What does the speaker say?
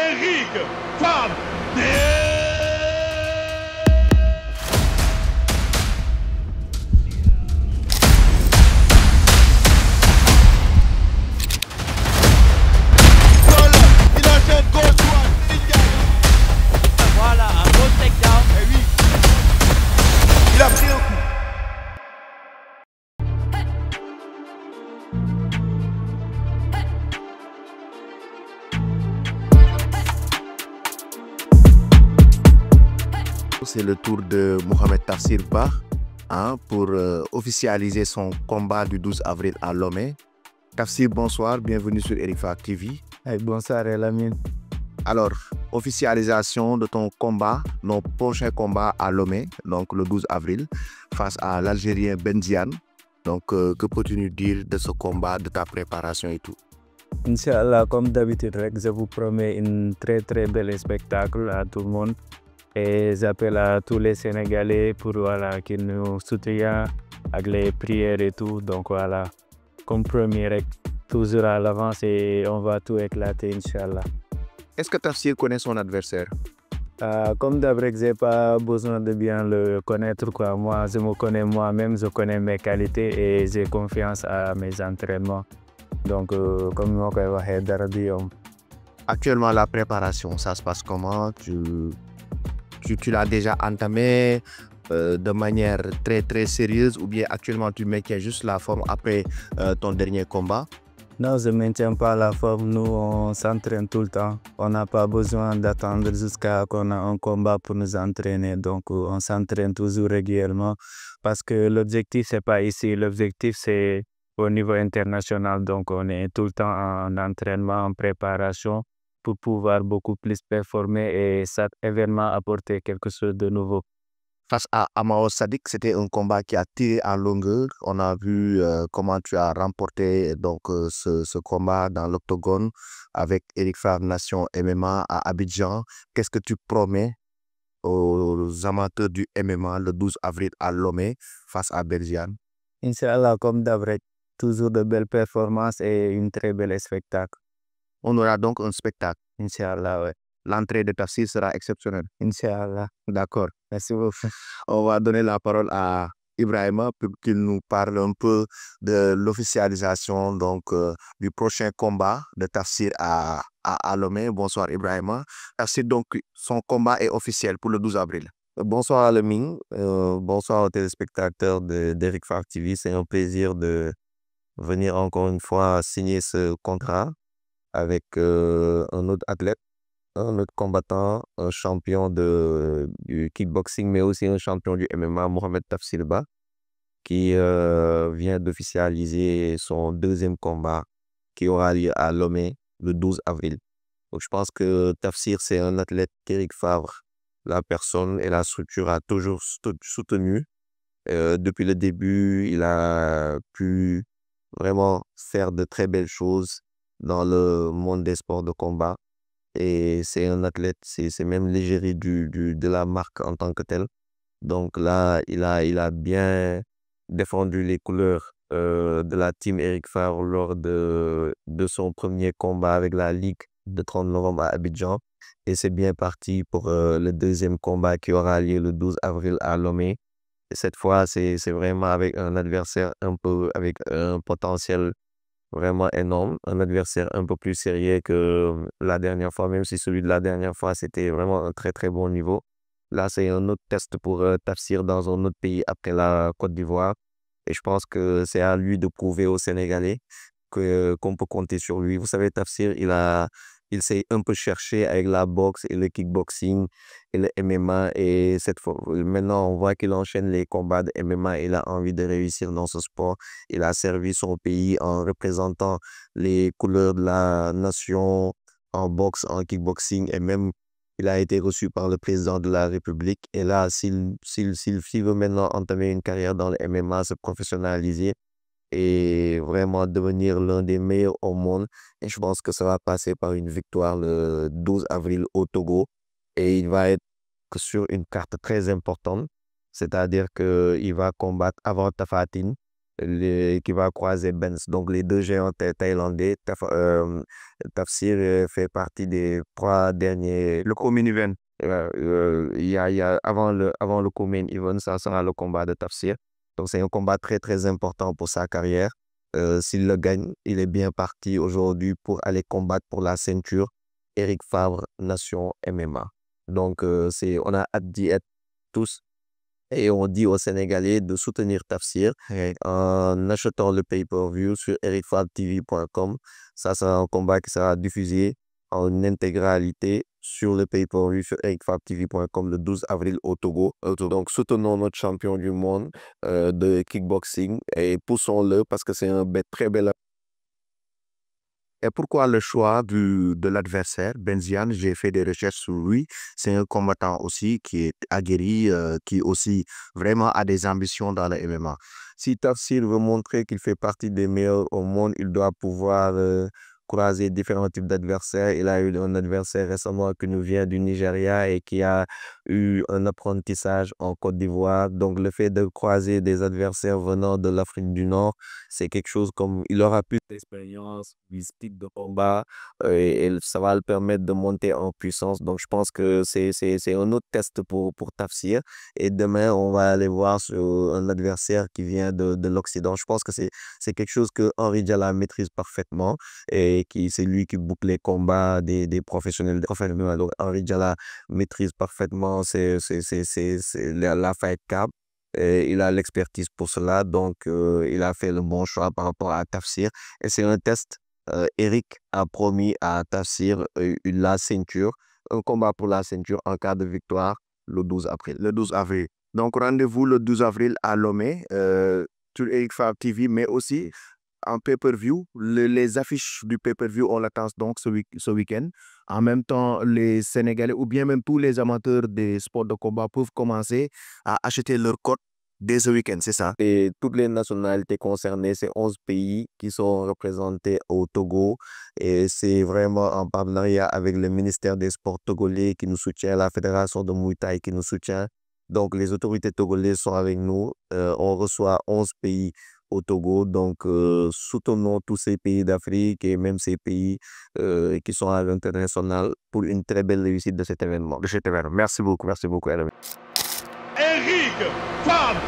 Eric Fab. Voilà, un beau takedown. Eh oui. Il a pris un coup. C'est le tour de Mohamed Tafsir Bah pour officialiser son combat du 12 avril à Lomé. Tafsir, bonsoir, bienvenue sur Eric Fab TV. Bonsoir Elamine. Alors, officialisation de ton combat, nos prochains combats à Lomé, donc le 12 avril, face à l'Algérien Benziane. Donc, que peux-tu nous dire de ce combat, de ta préparation et tout? Inch'Allah, comme d'habitude, je vous promets un très bel spectacle à tout le monde. Et j'appelle à tous les Sénégalais pour qu'ils nous soutiennent avec les prières et tout. Donc voilà, comme premier, toujours à l'avance et on va tout éclater, Inch'Allah. Est-ce que Tafsir connaît son adversaire? Comme d'habitude, je n'ai pas besoin de bien le connaître, quoi. Moi, je me connais moi-même, je connais mes qualités et j'ai confiance à mes entraînements. Donc, comme moi, Actuellement, la préparation, ça se passe comment? Tu l'as déjà entamé de manière très sérieuse ou bien actuellement tu maintiens juste la forme après ton dernier combat? Non, je ne maintiens pas la forme. Nous, on s'entraîne tout le temps. On n'a pas besoin d'attendre jusqu'à qu'on ait un combat pour nous entraîner. Donc, on s'entraîne toujours régulièrement parce que l'objectif, ce n'est pas ici. L'objectif, c'est au niveau international. Donc, on est tout le temps en entraînement, en préparation pour pouvoir beaucoup plus performer et cet événement apporter quelque chose de nouveau. Face à Amao Sadik, c'était un combat qui a tiré en longueur. On a vu comment tu as remporté donc, ce combat dans l'octogone avec Eric Favre Nation MMA à Abidjan. Qu'est-ce que tu promets aux amateurs du MMA le 12 avril à Lomé face à Benziane? Inch'Allah, comme d'habitude, toujours de belles performances et un très bel spectacle. On aura donc un spectacle. Inch'Allah, ouais. L'entrée de Tafsir sera exceptionnelle. Inch'Allah. D'accord. Merci beaucoup. On va donner la parole à Ibrahima pour qu'il nous parle un peu de l'officialisation donc du prochain combat de Tafsir à Lomé. Bonsoir Ibrahima. Tafsir, donc son combat est officiel pour le 12 avril. Bonsoir Alamine, bonsoir aux téléspectateurs d'Eric Fab TV. C'est un plaisir de venir encore une fois signer ce contrat avec un autre athlète, un autre combattant, un champion du kickboxing, mais aussi un champion du MMA, Mohamed Tafsir Bah, qui vient d'officialiser son deuxième combat qui aura lieu à Lomé le 12 avril. Donc, je pense que Tafsir, c'est un athlète qu'Eric Favre, la personne et la structure a toujours soutenu. Depuis le début, il a pu vraiment faire de très belles choses dans le monde des sports de combat. Et c'est un athlète, c'est même l'égérie de la marque en tant que tel. Donc là, il a bien défendu les couleurs de la team Eric Favre lors de son premier combat avec la Ligue de 30 novembre à Abidjan. Et c'est bien parti pour le deuxième combat qui aura lieu le 12 avril à Lomé. Et cette fois, c'est vraiment avec un adversaire avec un potentiel vraiment énorme, un adversaire un peu plus sérieux que la dernière fois, même si celui de la dernière fois, c'était vraiment un très bon niveau. Là, c'est un autre test pour Tafsir dans un autre pays après la Côte d'Ivoire. Et je pense que c'est à lui de prouver aux Sénégalais qu'on peut compter sur lui. Vous savez, Tafsir, il s'est un peu cherché avec la boxe et le kickboxing et le MMA. Et cette fois, maintenant, on voit qu'il enchaîne les combats de MMA. Il a envie de réussir dans ce sport. Il a servi son pays en représentant les couleurs de la nation en boxe, en kickboxing. Et même, il a été reçu par le président de la République. Et là, s'il veut maintenant entamer une carrière dans le MMA, se professionnaliser, et vraiment devenir l'un des meilleurs au monde. Et je pense que ça va passer par une victoire le 12 avril au Togo. Et il va être sur une carte très importante, c'est-à-dire qu'il va combattre avant Tapha Tine qui va croiser Benz. Donc, les deux géants thaïlandais. Tafsir fait partie des 3 derniers. Le co-main event. Avant le co-main event, ça sera le combat de Tafsir. Donc, c'est un combat très, très important pour sa carrière. S'il le gagne, il est bien parti aujourd'hui pour aller combattre pour la ceinture Eric Favre Nation MMA. Donc, on a hâte d'y être tous. Et on dit aux Sénégalais de soutenir Tafsir en achetant le pay-per-view sur ericfavtv.com. Ça sera un combat qui sera diffusé en intégralité sur le pay-per-view sur ericfavtv.com le 12 avril au Togo. Donc, soutenons notre champion du monde de kickboxing et poussons-le parce que c'est un très bel. Et pourquoi le choix de l'adversaire, Benziane? J'ai fait des recherches sur lui. C'est un combattant aussi qui est aguerri, qui aussi vraiment a des ambitions dans le MMA. Si Tafsir veut montrer qu'il fait partie des meilleurs au monde, il doit pouvoir croiser différents types d'adversaires. Il a eu un adversaire récemment qui nous vient du Nigeria et qui a eu un apprentissage en Côte d'Ivoire. Donc, le fait de croiser des adversaires venant de l'Afrique du Nord, c'est quelque chose comme il aura plus d'expérience, du style de combat et ça va le permettre de monter en puissance. Donc, je pense que c'est un autre test pour Tafsir. Et demain, on va aller voir sur un adversaire qui vient de l'Occident. Je pense que c'est quelque chose que Henri Diala maîtrise parfaitement et c'est lui qui boucle les combats des professionnels. Donc, Henri Diala maîtrise parfaitement la fight card. Et il a l'expertise pour cela, donc il a fait le bon choix par rapport à Tafsir. Et c'est un test. Eric a promis à Tafsir la ceinture, un combat pour la ceinture en cas de victoire le 12 avril. Le 12 avril. Donc, rendez-vous le 12 avril à Lomé sur Eric Favre TV, mais aussi en pay-per-view. Les affiches du pay-per-view, on l'attend donc ce week-end. En même temps, les Sénégalais ou bien même tous les amateurs des sports de combat peuvent commencer à acheter leur code dès ce week-end, c'est ça? Et toutes les nationalités concernées, c'est 11 pays qui sont représentés au Togo. Et c'est vraiment en partenariat avec le ministère des Sports togolais qui nous soutient, la Fédération de Muay Thai qui nous soutient. Donc, les autorités togolaises sont avec nous. On reçoit 11 pays au Togo. Donc, soutenons tous ces pays d'Afrique et même ces pays qui sont à l'international pour une très belle réussite de cet événement. Merci beaucoup, Eric Favre.